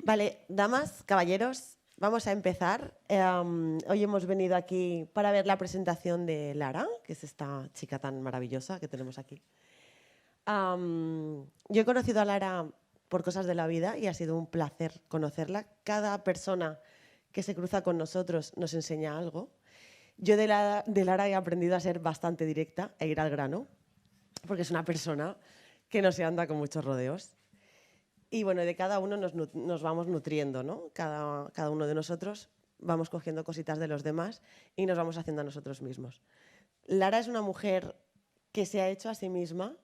Vale, damas, caballeros, vamos a empezar. Hoy hemos venido aquí para ver la presentación de Lara, que es esta chica tan maravillosa que tenemos aquí. Yo he conocido a Lara por cosas de la vida y ha sido un placer conocerla. Cada persona que se cruza con nosotros nos enseña algo. Yo de Lara he aprendido a ser bastante directa e ir al grano, porque es una persona que no se anda con muchos rodeos. Y bueno, de cada uno nos vamos nutriendo, ¿no? Cada uno de nosotros vamos cogiendo cositas de los demás y nos vamos haciendo a nosotros mismos. Lara es una mujer que se ha hecho a sí misma,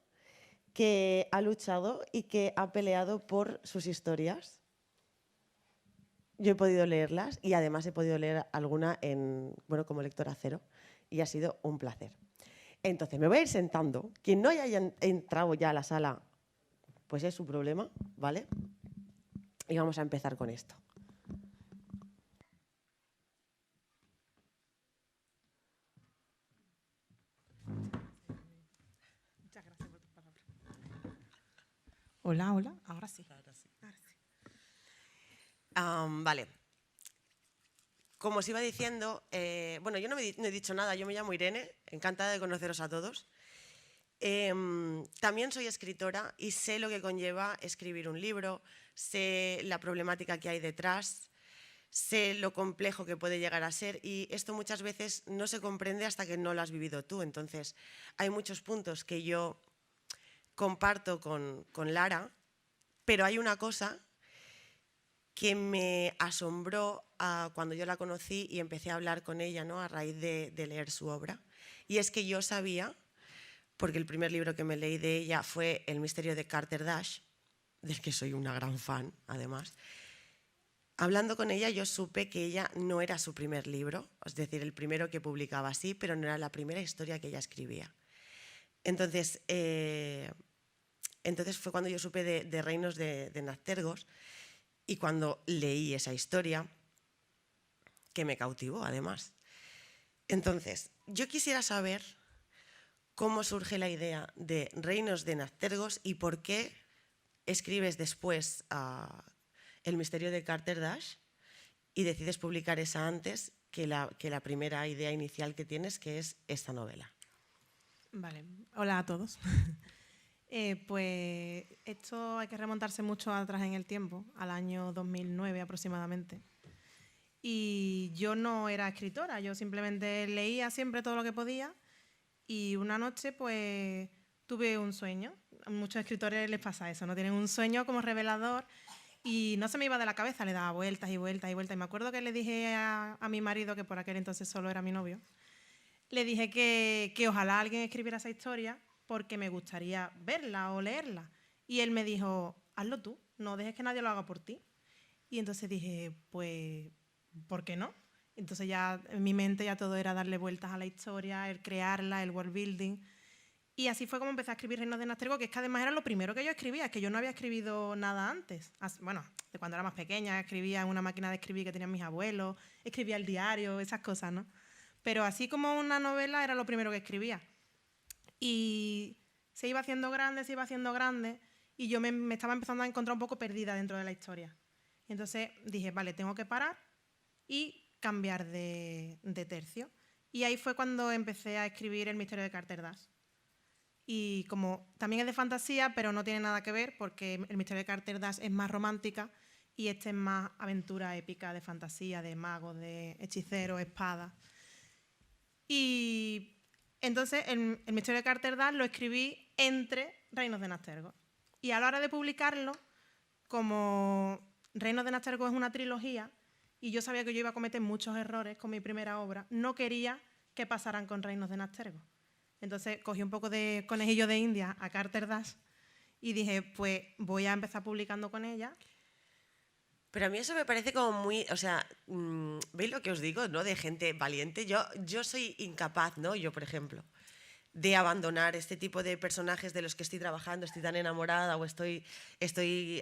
que ha luchado y que ha peleado por sus historias. Yo he podido leerlas y además he podido leer alguna como lectora cero y ha sido un placer. Entonces, me voy a ir sentando. Quien no haya entrado ya a la sala, pues es su problema, ¿vale? Y vamos a empezar con esto. Muchas gracias por tus palabras. Hola, hola. Ahora sí. Ahora sí. Vale. Como os iba diciendo, bueno, yo no he dicho nada, yo me llamo Irene, encantada de conoceros a todos. También soy escritora y sé lo que conlleva escribir un libro, sé la problemática que hay detrás, sé lo complejo que puede llegar a ser y esto muchas veces no se comprende hasta que no lo has vivido tú. Entonces, hay muchos puntos que yo comparto con Lara, pero hay una cosa que me asombró cuando yo la conocí y empecé a hablar con ella, ¿no? A raíz de leer su obra. Y es que yo sabía, porque el primer libro que me leí de ella fue El misterio de Carter Dash, del que soy una gran fan, además. Hablando con ella, yo supe que ella no era su primer libro, es decir, el primero que publicaba así, pero no era la primera historia que ella escribía. Entonces fue cuando yo supe de Reinos de Naztergos y cuando leí esa historia, que me cautivó además. Entonces, yo quisiera saber cómo surge la idea de Reinos de Naztergos y por qué escribes después El misterio de Carter Dash y decides publicar esa antes que la primera idea inicial que tienes, que es esta novela. Vale, hola a todos. Pues esto hay que remontarse mucho atrás en el tiempo, al año 2009 aproximadamente. Y yo no era escritora, yo simplemente leía siempre todo lo que podía y una noche pues tuve un sueño. A muchos escritores les pasa eso, ¿no? Tienen un sueño como revelador y no se me iba de la cabeza, le daba vueltas y vueltas y vueltas. Y me acuerdo que le dije a mi marido, que por aquel entonces solo era mi novio, le dije que ojalá alguien escribiera esa historia porque me gustaría verla o leerla. Y él me dijo, hazlo tú, no dejes que nadie lo haga por ti. Y entonces dije, pues, ¿por qué no? Entonces ya en mi mente ya todo era darle vueltas a la historia, el crearla, el world building. Y así fue como empecé a escribir Reinos de Naztergo, que es que además era lo primero que yo escribía, es que yo no había escribido nada antes. Bueno, de cuando era más pequeña, escribía en una máquina de escribir que tenían mis abuelos, escribía el diario, esas cosas, ¿no? Pero así como una novela era lo primero que escribía. Y se iba haciendo grande, y yo me estaba empezando a encontrar un poco perdida dentro de la historia. Y entonces dije, vale, tengo que parar y cambiar de tercio. Y ahí fue cuando empecé a escribir El misterio de Carter Dash. Y como también es de fantasía, pero no tiene nada que ver, porque El misterio de Carter Dash es más romántica y este es más aventura épica de fantasía, de magos, de hechiceros, espadas. Y entonces el misterio de Carter Dash lo escribí entre Reinos de Naztergo. Y a la hora de publicarlo, como Reinos de Naztergo es una trilogía y yo sabía que yo iba a cometer muchos errores con mi primera obra, no quería que pasaran con Reinos de Naztergo. Entonces cogí un poco de conejillo de India a Carter Dash y dije, pues voy a empezar publicando con ella. Pero a mí eso me parece como muy, o sea, ¿veis lo que os digo, no? De gente valiente. Yo soy incapaz, ¿no? Yo, por ejemplo, de abandonar este tipo de personajes de los que estoy trabajando, estoy tan enamorada o estoy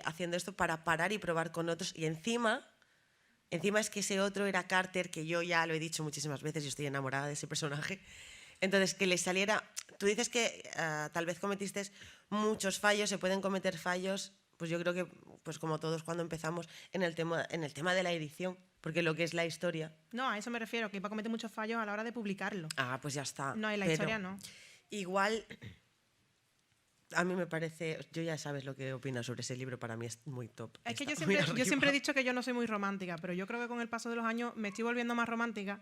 haciendo esto para parar y probar con otros. Y encima es que ese otro era Carter, que yo ya lo he dicho muchísimas veces, yo estoy enamorada de ese personaje. Entonces, que le saliera... Tú dices que tal vez cometiste muchos fallos, se pueden cometer fallos, pues yo creo que pues como todos cuando empezamos, en el tema de la edición, porque lo que es la historia... No, a eso me refiero, que iba a cometer muchos fallos a la hora de publicarlo. Ah, pues ya está. No, en la Pero historia no. igual, a mí me parece... Yo ya sabes lo que opino sobre ese libro, para mí es muy top. Es que Está muy yo siempre he arriba. dicho que yo no soy muy romántica, pero yo creo que con el paso de los años me estoy volviendo más romántica.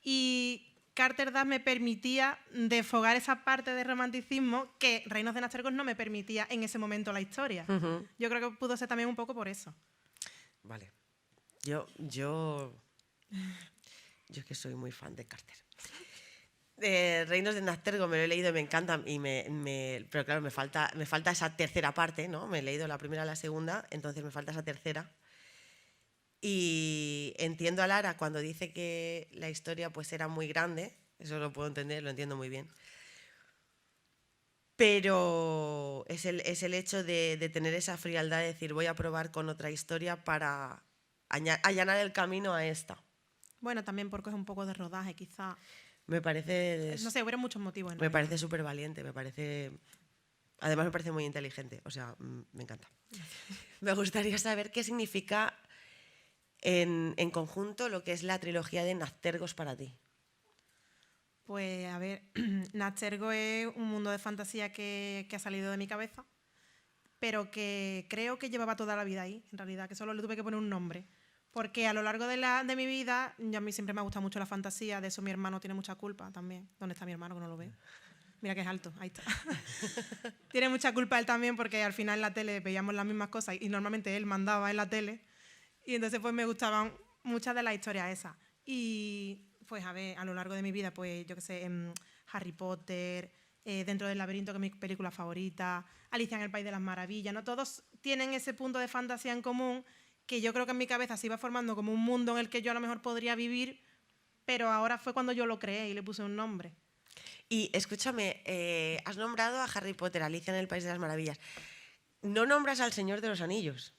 Y Carter Daz me permitía desfogar esa parte de romanticismo que Reinos de Nástergos no me permitía en ese momento la historia. Yo creo que pudo ser también un poco por eso. Vale. Yo es que soy muy fan de Carter. Reinos de Nástergos me lo he leído y me encanta, pero claro, me falta esa tercera parte, ¿no? Me he leído la primera y la segunda, entonces me falta esa tercera. Y entiendo a Lara cuando dice que la historia pues era muy grande, eso lo puedo entender, lo entiendo muy bien. Pero es el hecho de tener esa frialdad de decir voy a probar con otra historia para allanar el camino a esta. Bueno, también porque es un poco de rodaje, quizá. Me parece... No sé, hubo muchos motivos. Me parece súper valiente, además me parece muy inteligente, o sea, me encanta. Me gustaría saber qué significa en conjunto lo que es la trilogía de Nástergos para ti. Pues a ver, Nástergos es un mundo de fantasía que ha salido de mi cabeza, pero que creo que llevaba toda la vida ahí, en realidad, que solo le tuve que poner un nombre. Porque a lo largo de mi vida, a mí siempre me ha gustado mucho la fantasía, de eso mi hermano tiene mucha culpa también. ¿Dónde está mi hermano que no lo veo? Mira que es alto, ahí está. Tiene mucha culpa él también porque al final en la tele veíamos las mismas cosas y normalmente él mandaba en la tele. Y entonces pues me gustaban muchas de las historias esas. Y pues a ver, a lo largo de mi vida, pues yo qué sé, Harry Potter, Dentro del laberinto, que es mi película favorita, Alicia en el País de las Maravillas, ¿no? Todos tienen ese punto de fantasía en común que yo creo que en mi cabeza se iba formando como un mundo en el que yo a lo mejor podría vivir, pero ahora fue cuando yo lo creé y le puse un nombre. Y escúchame, has nombrado a Harry Potter, Alicia en el País de las Maravillas. No nombras al Señor de los Anillos.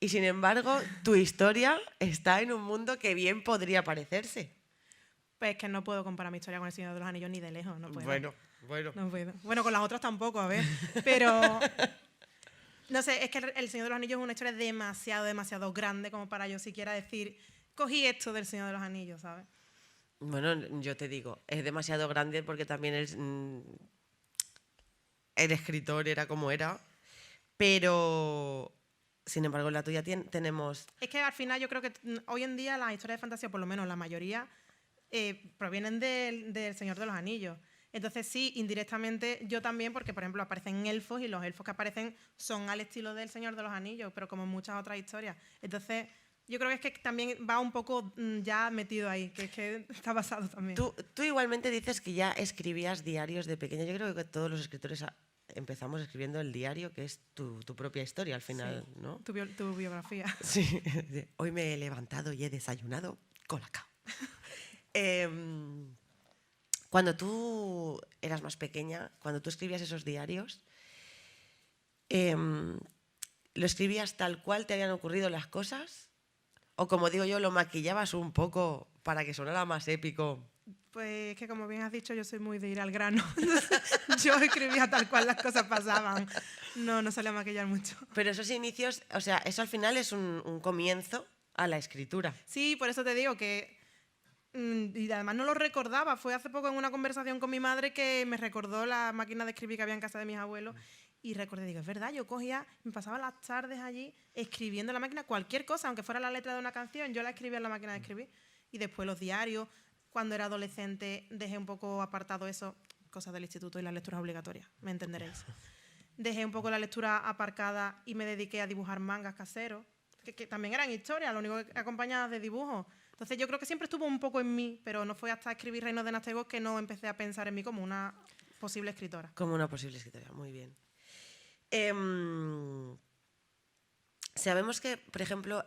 Y sin embargo, tu historia está en un mundo que bien podría parecerse. Pues es que no puedo comparar mi historia con el Señor de los Anillos ni de lejos, no puedo. Bueno. No puedo. Bueno, con las otras tampoco, a ver. Pero, no sé, es que el Señor de los Anillos es una historia demasiado grande como para yo siquiera decir, cogí esto del Señor de los Anillos, ¿sabes? Bueno, yo te digo, es demasiado grande porque también el escritor era como era, pero sin embargo en la tuya tenemos... Es que al final yo creo que hoy en día las historias de fantasía, por lo menos la mayoría, provienen del Señor de los Anillos. Entonces sí, indirectamente yo también, porque por ejemplo aparecen elfos y los elfos que aparecen son al estilo del Señor de los Anillos, pero como en muchas otras historias. Entonces yo creo que es que también va un poco ya metido ahí, que es que está basado también. Tú igualmente dices que ya escribías diarios de pequeña. Yo creo que todos los escritores empezamos escribiendo el diario, que es tu propia historia al final, sí, ¿no? Tu biografía. Sí, hoy me he levantado y he desayunado Colacao. Cuando tú eras más pequeña, cuando tú escribías esos diarios, ¿lo escribías tal cual te habían ocurrido las cosas? O como digo yo, ¿lo maquillabas un poco para que sonara más épico? Pues que como bien has dicho, yo soy muy de ir al grano. Yo escribía tal cual las cosas pasaban. No solía maquillar mucho. Pero esos inicios, o sea, eso al final es un comienzo a la escritura. Sí, por eso te digo que... Y además no lo recordaba. Fue hace poco en una conversación con mi madre que me recordó la máquina de escribir que había en casa de mis abuelos. Y recordé, digo, es verdad, yo cogía, me pasaba las tardes allí escribiendo en la máquina cualquier cosa, aunque fuera la letra de una canción, yo la escribía en la máquina de escribir. Y después los diarios. Cuando era adolescente dejé un poco apartado eso, cosas del instituto y las lecturas obligatorias, me entenderéis. Dejé un poco la lectura aparcada y me dediqué a dibujar mangas caseros, que también eran historias, lo único que acompañadas de dibujos. Entonces yo creo que siempre estuvo un poco en mí, pero no fue hasta escribir Reinos de Nástergos que no empecé a pensar en mí como una posible escritora. Como una posible escritora, muy bien. Sabemos que, por ejemplo,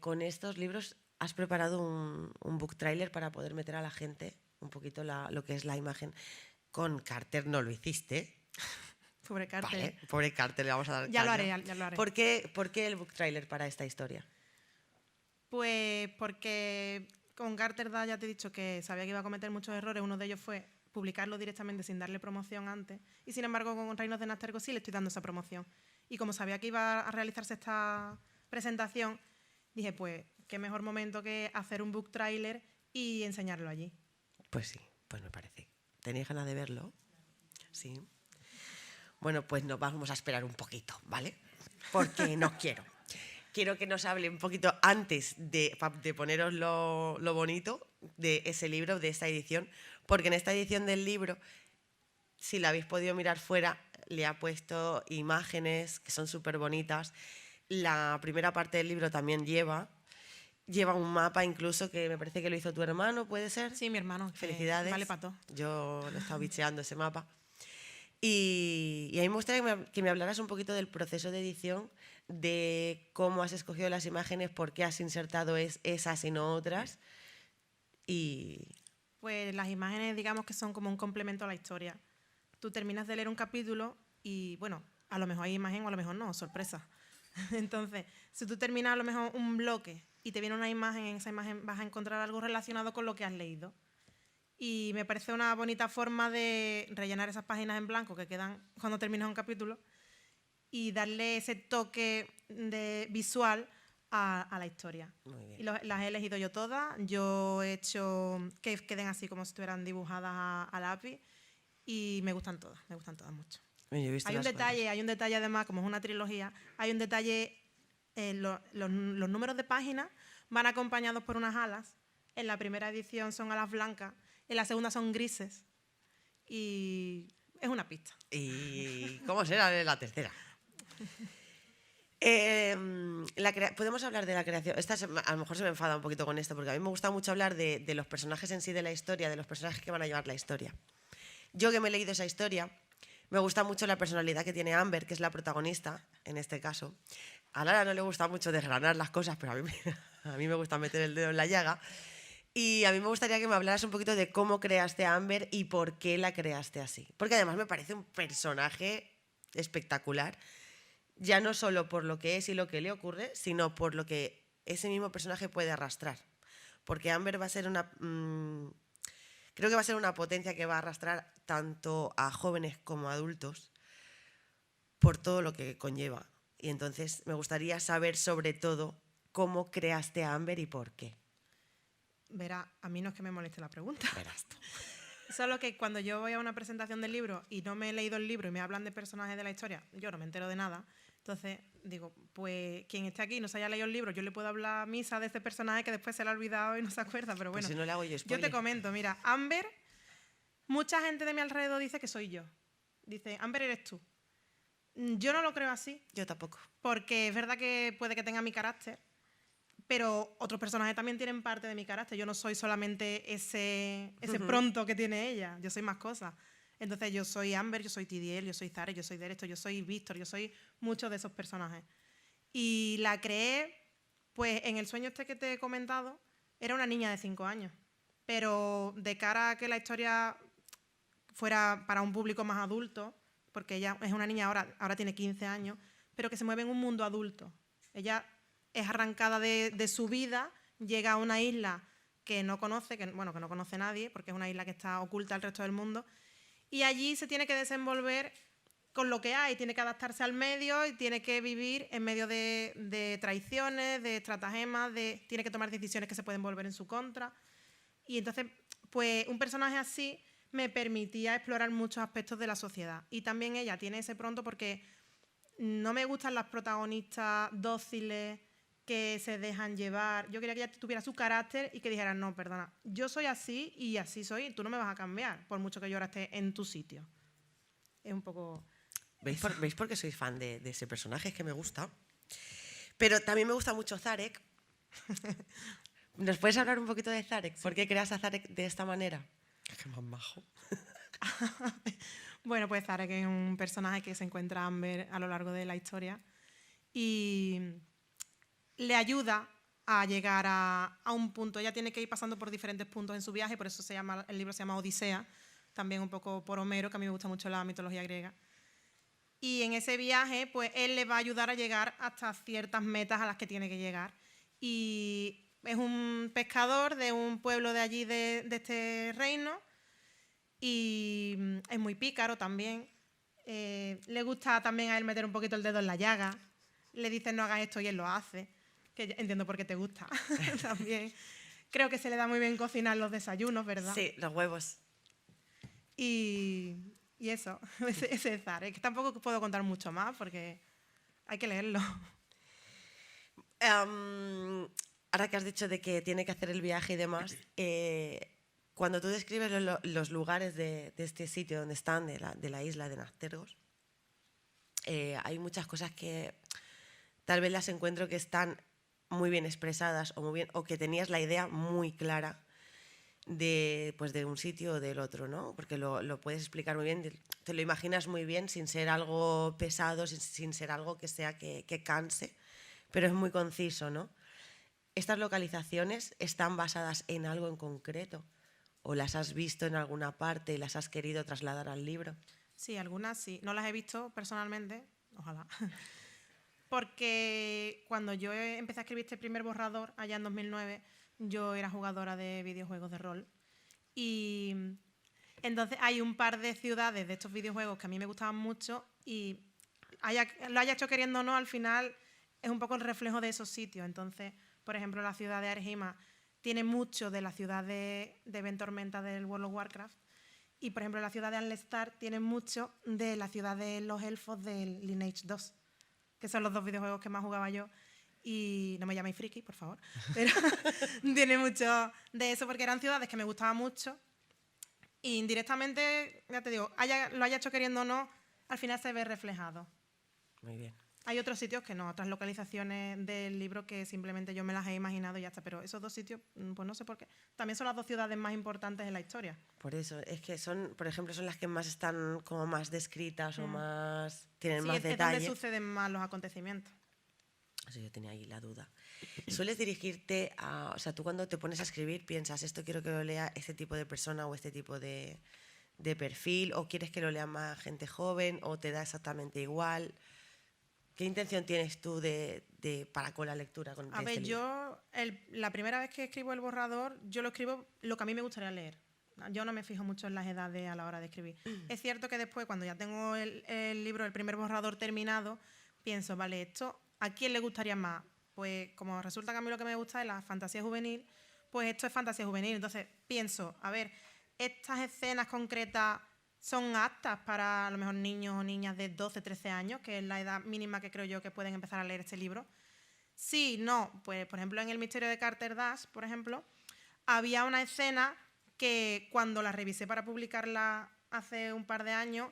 con estos libros has preparado un book trailer para poder meter a la gente un poquito lo que es la imagen. Con Carter no lo hiciste. Pobre Carter. Vale, pobre Carter, le vamos a dar ya caña. lo haré. ¿Por qué el book trailer para esta historia? Pues porque con Carter ya te he dicho que sabía que iba a cometer muchos errores. Uno de ellos fue publicarlo directamente sin darle promoción antes. Y sin embargo, con Reinos de Nástergos sí le estoy dando esa promoción. Y como sabía que iba a realizarse esta presentación, dije, pues, qué mejor momento que hacer un book trailer y enseñarlo allí. Pues sí, pues me parece. ¿Tenéis ganas de verlo? Sí. Bueno, pues nos vamos a esperar un poquito, ¿vale? Porque no quiero. Quiero que nos hable un poquito antes de poneros lo bonito de ese libro, de esta edición, porque en esta edición del libro, si la habéis podido mirar fuera, le ha puesto imágenes que son súper bonitas. La primera parte del libro también lleva un mapa incluso que me parece que lo hizo tu hermano, ¿puede ser? Sí, mi hermano. Felicidades. Vale para todo. Yo lo he estado bicheando ese mapa. Y a mí me gustaría que me hablaras un poquito del proceso de edición, de cómo has escogido las imágenes, por qué has insertado esas y no otras. Pues las imágenes, digamos que son como un complemento a la historia. Tú terminas de leer un capítulo y, bueno, a lo mejor hay imagen o a lo mejor no, sorpresa. Entonces, si tú terminas a lo mejor un bloque y te viene una imagen, en esa imagen vas a encontrar algo relacionado con lo que has leído. Y me parece una bonita forma de rellenar esas páginas en blanco que quedan cuando terminas un capítulo y darle ese toque visual a la historia. Muy bien. Y las he elegido yo todas. Yo he hecho que queden así como si estuvieran dibujadas a lápiz y me gustan todas mucho. Hay un detalle además, como es una trilogía, hay un detalle, los números de páginas van acompañados por unas alas. En la primera edición son alas blancas, en la segunda son grises y es una pista. ¿Y cómo será la tercera? Podemos hablar de la creación. A lo mejor se me enfada un poquito con esto, porque a mí me gusta mucho hablar de los personajes en sí de la historia, de los personajes que van a llevar la historia. Yo que me he leído esa historia, me gusta mucho la personalidad que tiene Amber, que es la protagonista, en este caso. A Lara no le gusta mucho desgranar las cosas, pero a mí me gusta meter el dedo en la llaga. Y a mí me gustaría que me hablaras un poquito de cómo creaste a Amber y por qué la creaste así. Porque además me parece un personaje espectacular, ya no solo por lo que es y lo que le ocurre, sino por lo que ese mismo personaje puede arrastrar. Porque Amber va a ser creo que va a ser una potencia que va a arrastrar tanto a jóvenes como a adultos por todo lo que conlleva. Y entonces me gustaría saber sobre todo cómo creaste a Amber y por qué. Verá, a mí no es que me moleste la pregunta. Verás tú. Solo que cuando yo voy a una presentación del libro y no me he leído el libro y me hablan de personajes de la historia, yo no me entero de nada. Entonces digo, pues quien esté aquí y no se haya leído el libro, yo le puedo hablar a misa de este personaje que después se le ha olvidado y no se acuerda. Pero bueno, pues si no le hago yo te comento, mira, Amber, mucha gente de mi alrededor dice que soy yo. Dice, Amber eres tú. Yo no lo creo así. Yo tampoco. Porque es verdad que puede que tenga mi carácter, pero otros personajes también tienen parte de mi carácter. Yo no soy solamente ese pronto que tiene ella, yo soy más cosas. Entonces yo soy Amber, yo soy Tidiel, yo soy Zara, yo soy Deresto, yo soy Víctor, yo soy muchos de esos personajes. Y la creé, pues en el sueño este que te he comentado, era una niña de 5 años. Pero de cara a que la historia fuera para un público más adulto, porque ella es una niña ahora tiene 15 años, pero que se mueve en un mundo adulto. Ella es arrancada de su vida, llega a una isla que no conoce, que no conoce nadie, porque es una isla que está oculta al resto del mundo, y allí se tiene que desenvolver con lo que hay, tiene que adaptarse al medio y tiene que vivir en medio de traiciones, de estratagemas, tiene que tomar decisiones que se pueden volver en su contra. Y entonces, pues un personaje así me permitía explorar muchos aspectos de la sociedad. Y también ella tiene ese pronto porque no me gustan las protagonistas dóciles que se dejan llevar. Yo quería que ella tuviera su carácter y que dijera, no, perdona, yo soy así y así soy y tú no me vas a cambiar, por mucho que yo ahora esté en tu sitio. Es un poco... ¿Veis por qué soy fan de ese personaje? Es que me gusta. Pero también me gusta mucho Zarek. ¿Nos puedes hablar un poquito de Zarek? ¿Por qué creas a Zarek de esta manera? Es que más majo. Bueno, pues Zarek es un personaje que se encuentra Amber a lo largo de la historia y le ayuda a llegar a un punto. Ella tiene que ir pasando por diferentes puntos en su viaje, por eso el libro se llama Odisea, también un poco por Homero, que a mí me gusta mucho la mitología griega. Y en ese viaje, pues él le va a ayudar a llegar hasta ciertas metas a las que tiene que llegar. Y es un pescador de un pueblo de allí, de este reino, y es muy pícaro también. Le gusta también a él meter un poquito el dedo en la llaga. Le dices no hagas esto y él lo hace. Que entiendo por qué te gusta también. Creo que se le da muy bien cocinar los desayunos, ¿verdad? Sí, los huevos. Y eso, ese es Zar. Es que tampoco puedo contar mucho más porque hay que leerlo. Ahora que has dicho de que tiene que hacer el viaje y demás, cuando tú describes los lugares de este sitio donde están, de la isla de Naztergos, hay muchas cosas que tal vez las encuentro que están muy bien expresadas o que tenías la idea muy clara de un sitio o del otro, ¿no? Porque lo puedes explicar muy bien, te lo imaginas muy bien sin ser algo pesado, sin ser algo que canse, pero es muy conciso, ¿no? ¿Estas localizaciones están basadas en algo en concreto? ¿O las has visto en alguna parte y las has querido trasladar al libro? Sí, algunas sí. No las he visto personalmente, ojalá. Porque cuando yo empecé a escribir este primer borrador, allá en 2009, yo era jugadora de videojuegos de rol. Y entonces hay un par de ciudades de estos videojuegos que a mí me gustaban mucho y lo haya hecho queriendo o no, al final es un poco el reflejo de esos sitios. Entonces, por ejemplo, la ciudad de Argima tiene mucho de la ciudad de Ventormenta del World of Warcraft. Y, por ejemplo, la ciudad de Alnestar tiene mucho de la ciudad de los elfos del Lineage 2, que son los dos videojuegos que más jugaba yo. Y no me llaméis friki, por favor. Pero tiene mucho de eso porque eran ciudades que me gustaban mucho. Y indirectamente, ya te digo, lo haya hecho queriendo o no, al final se ve reflejado. Muy bien. Hay otros sitios que no, otras localizaciones del libro que simplemente yo me las he imaginado y ya está. Pero esos dos sitios, pues no sé por qué. También son las dos ciudades más importantes en la historia. Por eso, es que son, por ejemplo, son las que más están como más descritas o más tienen más detalle. Es donde suceden más los acontecimientos. Eso yo tenía ahí la duda. ¿Sueles dirigirte a... O sea, tú cuando te pones a escribir piensas, esto quiero que lo lea este tipo de persona o este tipo de perfil, o quieres que lo lea más gente joven, o te da exactamente igual? ¿Qué intención tienes tú para con la lectura? A ver, yo la primera vez que escribo el borrador, yo lo escribo lo que a mí me gustaría leer. Yo no me fijo mucho en las edades a la hora de escribir. Es cierto que después, cuando ya tengo el libro, el primer borrador terminado, pienso, vale, ¿esto a quién le gustaría más? Pues como resulta que a mí lo que me gusta es la fantasía juvenil, pues esto es fantasía juvenil. Entonces pienso, a ver, estas escenas concretas son aptas para a lo mejor niños o niñas de 12, 13 años, que es la edad mínima que creo yo que pueden empezar a leer este libro. Sí, no, pues por ejemplo en El misterio de Carter Dash, por ejemplo, había una escena que cuando la revisé para publicarla hace un par de años,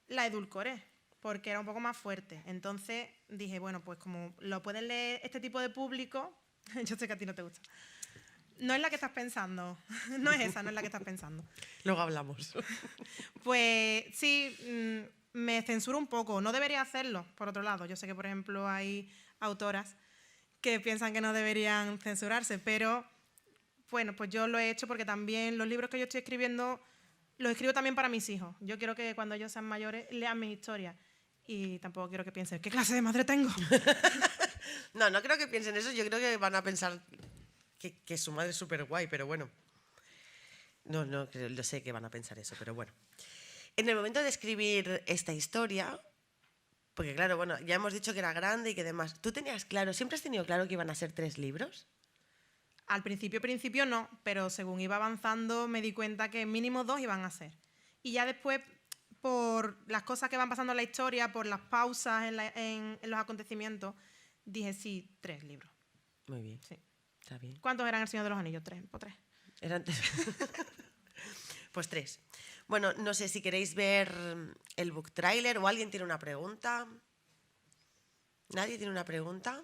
la edulcoré, porque era un poco más fuerte. Entonces dije, bueno, pues como lo pueden leer este tipo de público, yo sé que a ti no te gusta, no es la que estás pensando, no es la que estás pensando. Luego hablamos. Pues sí, me censuro un poco, no debería hacerlo, por otro lado. Yo sé que, por ejemplo, hay autoras que piensan que no deberían censurarse, pero bueno, pues yo lo he hecho porque también los libros que yo estoy escribiendo los escribo también para mis hijos. Yo quiero que cuando ellos sean mayores lean mis historias y tampoco quiero que piensen, ¿qué clase de madre tengo? No creo que piensen eso, yo creo que van a pensar que su madre es súper guay, pero bueno. No, yo sé que van a pensar eso, pero bueno. En el momento de escribir esta historia, porque claro, bueno, ya hemos dicho que era grande y que demás, ¿tú tenías claro, siempre has tenido claro que iban a ser 3 libros? Al principio no, pero según iba avanzando me di cuenta que mínimo 2 iban a ser. Y ya después, por las cosas que van pasando en la historia, por las pausas en los acontecimientos, dije sí, 3 libros. Muy bien. Sí. Está bien. ¿Cuántos eran El Señor de los Anillos? 3, por 3. Eran 3. Pues 3. Bueno, no sé si queréis ver el book trailer o alguien tiene una pregunta. ¿Nadie tiene una pregunta?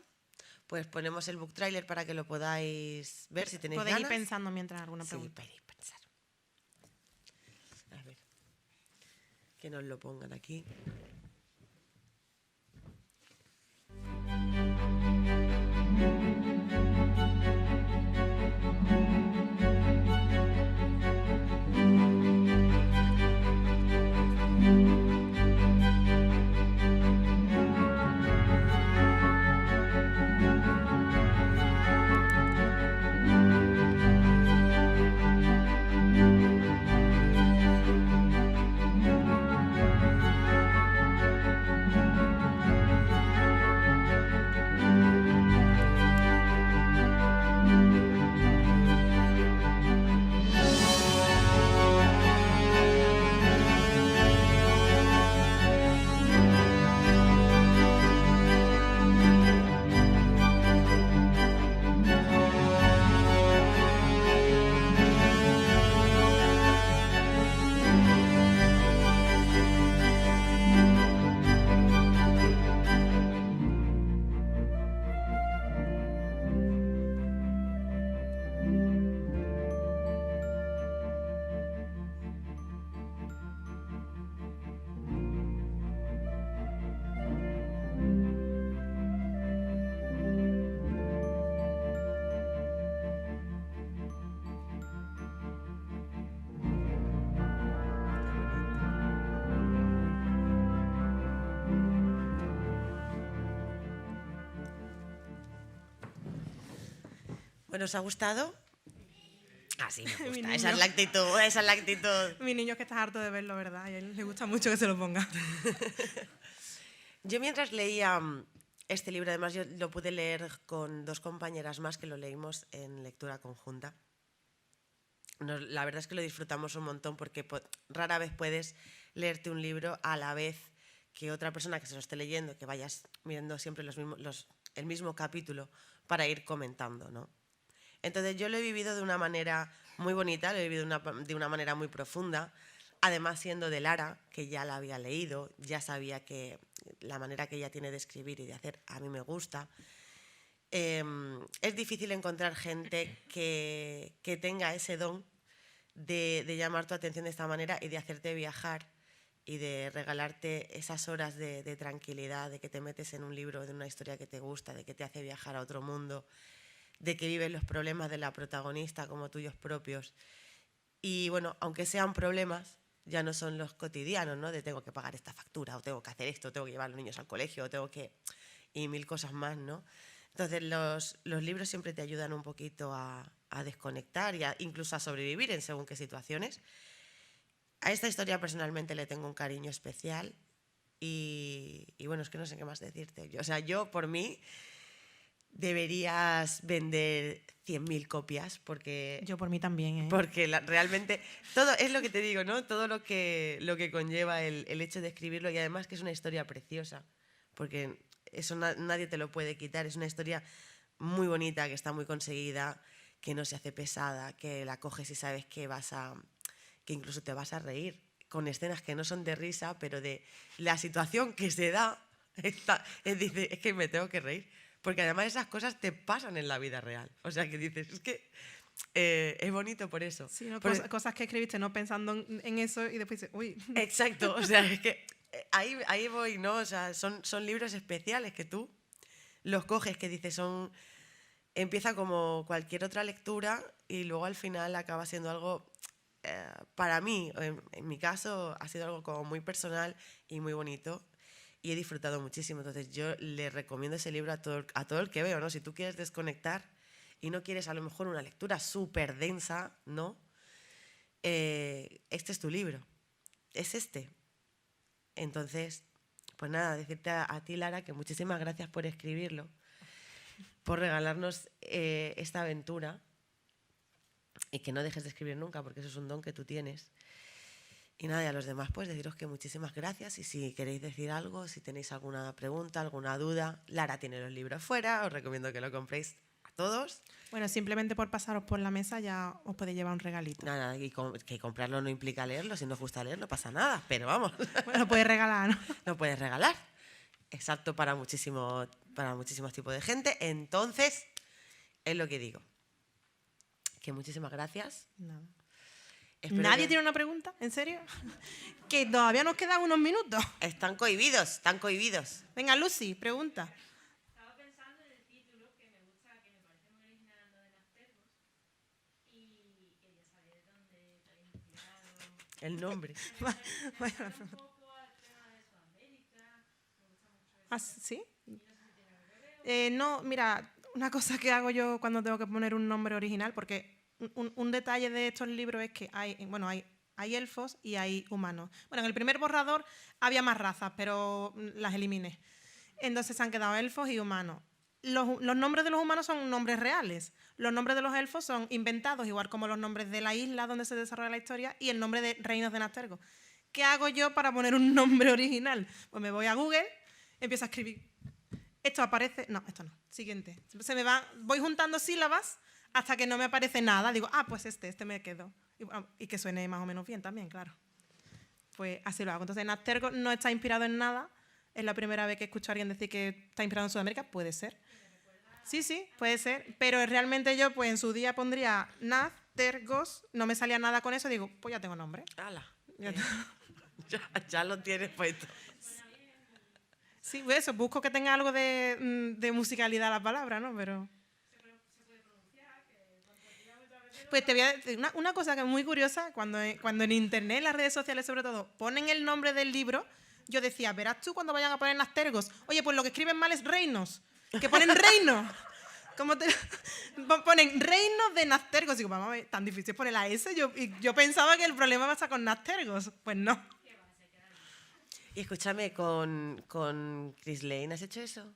Pues ponemos el book trailer para que lo podáis ver si tenéis ganas. Podéis ir pensando mientras alguna pregunta. Sí, podéis pensar. A ver, que nos lo pongan aquí. Bueno, ¿os ha gustado? Ah, sí, me Mi gusta. niño. Esa es la actitud, esa es la actitud. Mi niño es que está harto de verlo, ¿verdad? Y a él le gusta mucho que se lo ponga. Yo mientras leía este libro, además yo lo pude leer con 2 compañeras más que lo leímos en lectura conjunta. La verdad es que lo disfrutamos un montón porque rara vez puedes leerte un libro a la vez que otra persona que se lo esté leyendo, que vayas mirando siempre el mismo capítulo para ir comentando, ¿no? Entonces yo lo he vivido de una manera muy bonita, lo he vivido de una manera muy profunda, además siendo de Lara, que ya la había leído, ya sabía que la manera que ella tiene de escribir y de hacer a mí me gusta. Es difícil encontrar gente que tenga ese don de llamar tu atención de esta manera y de hacerte viajar y de regalarte esas horas de tranquilidad, de que te metes en un libro, de una historia que te gusta, de que te hace viajar a otro mundo, de que vives los problemas de la protagonista como tuyos propios. Y bueno, aunque sean problemas, ya no son los cotidianos, ¿no? De tengo que pagar esta factura, o tengo que hacer esto, o tengo que llevar a los niños al colegio, o tengo que... y 1000 cosas más, ¿no? Entonces los libros siempre te ayudan un poquito a desconectar y incluso a sobrevivir en según qué situaciones. A esta historia personalmente le tengo un cariño especial y bueno, es que no sé qué más decirte. Yo por mí deberías vender 100.000 copias porque... Yo por mí también, ¿eh? Porque realmente todo es lo que te digo, ¿no? Todo lo que conlleva el hecho de escribirlo y además que es una historia preciosa, porque eso nadie te lo puede quitar. Es una historia muy bonita, que está muy conseguida, que no se hace pesada, que la coges y sabes que que incluso te vas a reír con escenas que no son de risa, pero de la situación que se da, es que me tengo que reír. Porque además esas cosas te pasan en la vida real. O sea, que dices, es que es bonito por eso. Sí, ¿no? Cosas que escribiste no pensando en eso y después dices, uy. Exacto, o sea, es que ahí voy, ¿no? O sea, son libros especiales que tú los coges, que dices, empieza como cualquier otra lectura y luego al final acaba siendo algo, para mí, en mi caso, ha sido algo como muy personal y muy bonito. Y he disfrutado muchísimo. Entonces yo le recomiendo ese libro a todo el que veo, ¿no? Si tú quieres desconectar y no quieres a lo mejor una lectura súper densa, ¿no? Este es tu libro. Es este. Entonces, pues nada, decirte a ti, Lara, que muchísimas gracias por escribirlo, por regalarnos esta aventura y que no dejes de escribir nunca, porque eso es un don que tú tienes. Y nada, y a los demás pues deciros que muchísimas gracias y si queréis decir algo, si tenéis alguna pregunta, alguna duda, Lara tiene los libros fuera, os recomiendo que lo compréis a todos. Bueno, simplemente por pasaros por la mesa ya os podéis llevar un regalito. Nada, y que comprarlo no implica leerlo, si no os gusta leer no pasa nada, pero vamos. Bueno, lo puedes regalar, ¿no? Lo puedes regalar, exacto, para muchísimos tipos de gente, entonces es lo que digo. Que muchísimas gracias. Nada. Espero ¿Nadie que... tiene una pregunta? ¿En serio? Que todavía nos quedan unos minutos. Están cohibidos, están cohibidos. Venga, Lucy, pregunta. Estaba pensando en el título, que me gusta, que me parece muy original lo de las termos, y quería saber de dónde te habéis inspirado. El nombre. Vaya, Un poco al tema de Sudamérica, me gusta mucho eso. ¿Ah, sí? No, mira, una cosa que hago yo cuando tengo que poner un nombre original, porque un detalle de estos libros es que hay elfos y hay humanos. Bueno, en el primer borrador había más razas, pero las eliminé. Entonces se han quedado elfos y humanos. Los nombres de los humanos son nombres reales. Los nombres de los elfos son inventados, igual como los nombres de la isla donde se desarrolla la historia y el nombre de reinos de Nastergo. ¿Qué hago yo para poner un nombre original? Pues me voy a Google, empiezo a escribir. Esto aparece... No, esto no. Siguiente. Voy juntando sílabas hasta que no me aparece nada. Digo, pues este me quedo. Y que suene más o menos bien también, claro. Pues así lo hago. Entonces, Nastergo no está inspirado en nada. Es la primera vez que escucho a alguien decir que está inspirado en Sudamérica. Puede ser. Sí, puede ser. Pero realmente yo, pues en su día pondría Nastergos. No me salía nada con eso. Digo, pues ya tengo nombre. ¡Hala! Ya lo tienes puesto. Sí, pues eso. Busco que tenga algo de musicalidad la palabra, ¿no? Pero... Pues te voy a decir una cosa que es muy curiosa, cuando en internet, en las redes sociales sobre todo, ponen el nombre del libro, yo decía, verás tú cuando vayan a poner Nastergos, oye, pues lo que escriben mal es reinos, que ponen reinos. ¿Cómo te ponen reinos de Naztergos? Digo, vamos a ver, tan difícil poner la S. Yo pensaba que el problema va a estar con Naztergos. Pues no. Y escúchame, con Chris Lane, ¿has hecho eso?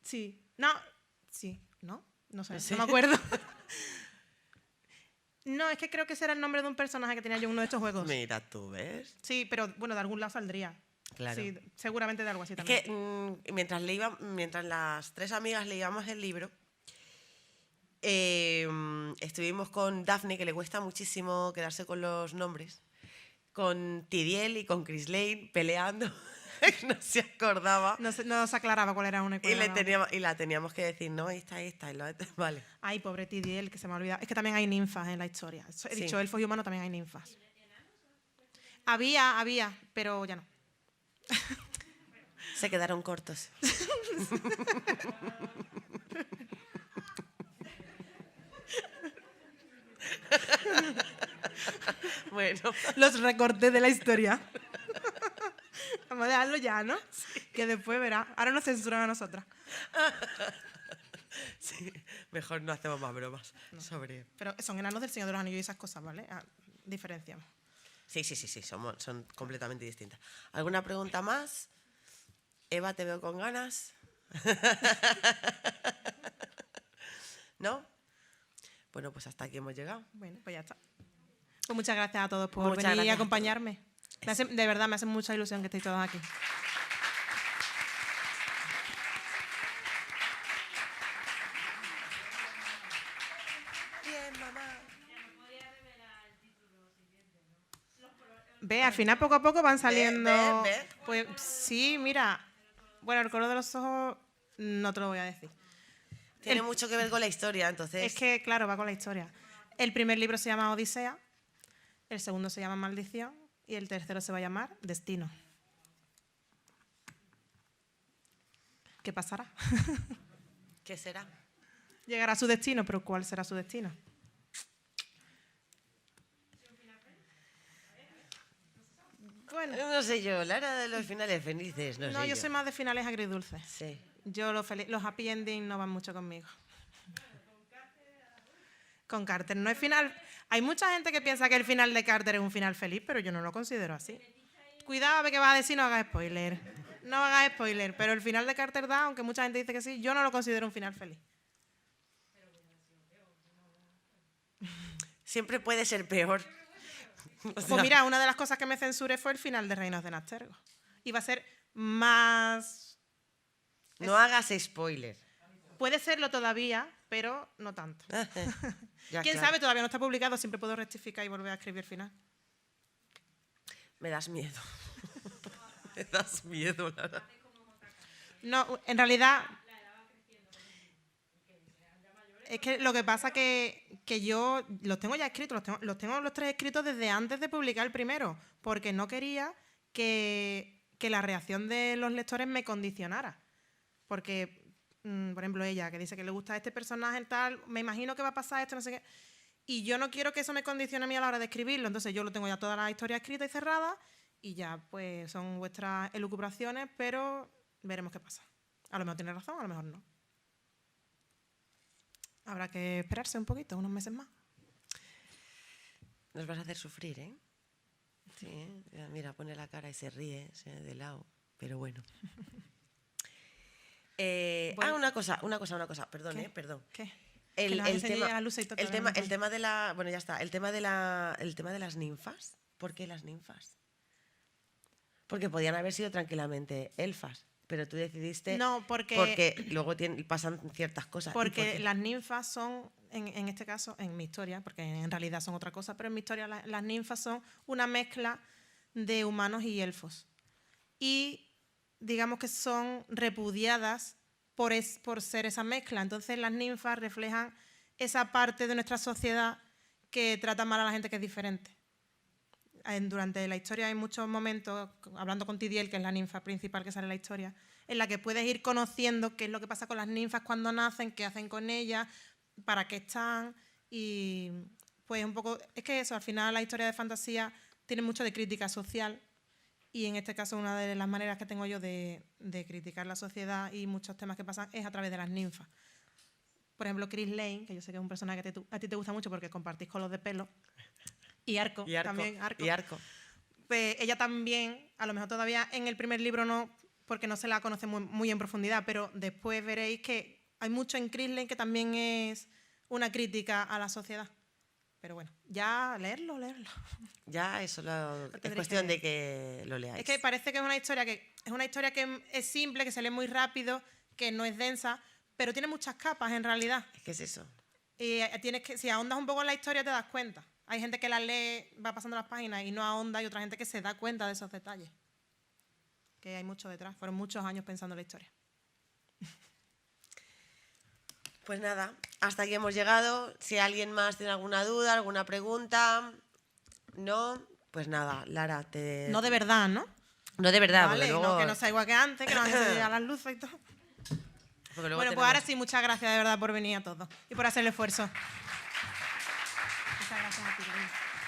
Sí. No. Sí. ¿No? No sé. Sí. No me acuerdo. No, es que creo que ese era el nombre de un personaje que tenía yo en uno de estos juegos. Mira, tú ves. Sí, pero bueno, de algún lado saldría. Claro. Sí, seguramente de algo así Es también. que mientras las tres amigas leíamos el libro, estuvimos con Daphne, que le cuesta muchísimo quedarse con los nombres, con Tidiel y con Chris Lane peleando, no se acordaba. No se aclaraba cuál era una y cuál era la otra. Y la teníamos que decir, no, esta, y la otra. Vale. Ay, pobre Tidiel, que se me ha olvidado. Es que también hay ninfas en la historia. He Sí. dicho elfos y humanos, también hay ninfas. Había, pero ya no. Se quedaron cortos. Bueno, Los recorté de la historia. Vamos a dejarlo ya, ¿no? Que después verá. Ahora nos censuran a nosotras. sí, mejor no hacemos más bromas sobre... Pero son enanos del Señor de los Anillos y esas cosas, ¿vale? Diferenciamos. Sí, son completamente distintas. ¿Alguna pregunta más? Eva, te veo con ganas. ¿No? Bueno, pues hasta aquí hemos llegado. Bueno, pues ya está. Pues muchas gracias a todos por Muchas venir y gracias a acompañarme. De verdad, me hace mucha ilusión que estéis todos aquí. Bien, mamá. Ve, al final poco a poco van saliendo... ve. Pues sí, mira. Bueno, el color de los ojos no te lo voy a decir. Tiene mucho que ver con la historia, entonces... Es que, claro, va con la historia. El primer libro se llama Odisea, el segundo se llama Maldición y el tercero se va a llamar Destino. ¿Qué pasará? ¿Qué será? Llegará a su destino, pero ¿cuál será su destino? Bueno, No sé yo, Lara de los finales felices, no, no, sé yo soy más de finales agridulces. Sí. Yo los happy ending no van mucho conmigo. Con Carter no es final. Hay mucha gente que piensa que el final de Carter es un final feliz, pero yo no lo considero así. Cuidado, ve que vas a decir, no hagas spoiler. No hagas spoiler, pero el final de Carter da, aunque mucha gente dice que sí, yo no lo considero un final feliz. Siempre puede ser peor. O Pues sea, mira, una de las cosas que me censuré fue el final de Reinos de Naztergo. Iba a ser más... no hagas spoiler. Puede serlo todavía, pero no tanto. Ya, ¿Quién claro. sabe? Todavía no está publicado, siempre puedo rectificar y volver a escribir el final. Me das miedo. Me das miedo, Lara. No, en realidad... Es que lo que pasa que yo los tengo ya escritos, los tengo los tres escritos desde antes de publicar el primero, porque no quería que la reacción de los lectores me condicionara. Porque, por ejemplo, ella, que dice que le gusta este personaje, tal, me imagino que va a pasar esto, no sé qué. Y yo no quiero que eso me condicione a mí a la hora de escribirlo. Entonces yo lo tengo ya toda la historia escrita y cerrada y ya, pues, son vuestras elucubraciones, pero veremos qué pasa. A lo mejor tiene razón, a lo mejor no. Habrá que esperarse un poquito, unos meses más. Nos vas a hacer sufrir, ¿eh? Sí, ¿eh? Mira, pone la cara y se ríe, de lado. Pero bueno. Bueno. Una cosa, perdón, ¿Qué? perdón. ¿Qué? El, Que nos el enseñe tema, la luz y todo, el tema, todavía no el tema de la, bueno, ya está. El tema de las ninfas. ¿Por qué las ninfas? Porque podían haber sido tranquilamente elfas, pero tú decidiste No, porque luego pasan ciertas cosas. ¿Y por porque qué? las ninfas son, en este caso, en mi historia, porque en realidad son otra cosa, pero en mi historia las ninfas son una mezcla de humanos y elfos. Y digamos que son repudiadas por ser esa mezcla. Entonces las ninfas reflejan esa parte de nuestra sociedad que trata mal a la gente que es diferente. Durante la historia hay muchos momentos, hablando con Tidiel, que es la ninfa principal que sale en la historia, en la que puedes ir conociendo qué es lo que pasa con las ninfas cuando nacen, qué hacen con ellas, para qué están. Y pues un poco, es que eso, al final la historia de fantasía tiene mucho de crítica social. Y en este caso una de las maneras que tengo yo de criticar la sociedad y muchos temas que pasan es a través de las ninfas. Por ejemplo, Chris Lane, que yo sé que es un personaje que a ti te gusta mucho porque compartís color de pelo. Y Arco, también. Y Arco. Pues ella también, a lo mejor todavía en el primer libro no, porque no se la conoce muy en profundidad, pero después veréis que hay mucho en Chris Lane que también es una crítica a la sociedad. Pero bueno, ya leerlo. Ya eso es tendréis cuestión que de que lo leáis. Es que parece que es una historia que es simple, que se lee muy rápido, que no es densa, pero tiene muchas capas en realidad. Es que es eso. Y si ahondas un poco en la historia te das cuenta. Hay gente que la lee, va pasando las páginas y no ahonda, y otra gente que se da cuenta de esos detalles. Que hay mucho detrás. Fueron muchos años pensando en la historia. Pues nada, hasta aquí hemos llegado. Si alguien más tiene alguna duda, alguna pregunta, no, pues nada, Lara, te... No de verdad, ¿no? No de verdad, Vale, porque luego... no, que no sea igual que antes, que no van a las luces y todo. porque luego Bueno, pues tenemos- ahora sí, muchas gracias de verdad por venir a todos y por hacer el esfuerzo. Muchas gracias a ti, Luis.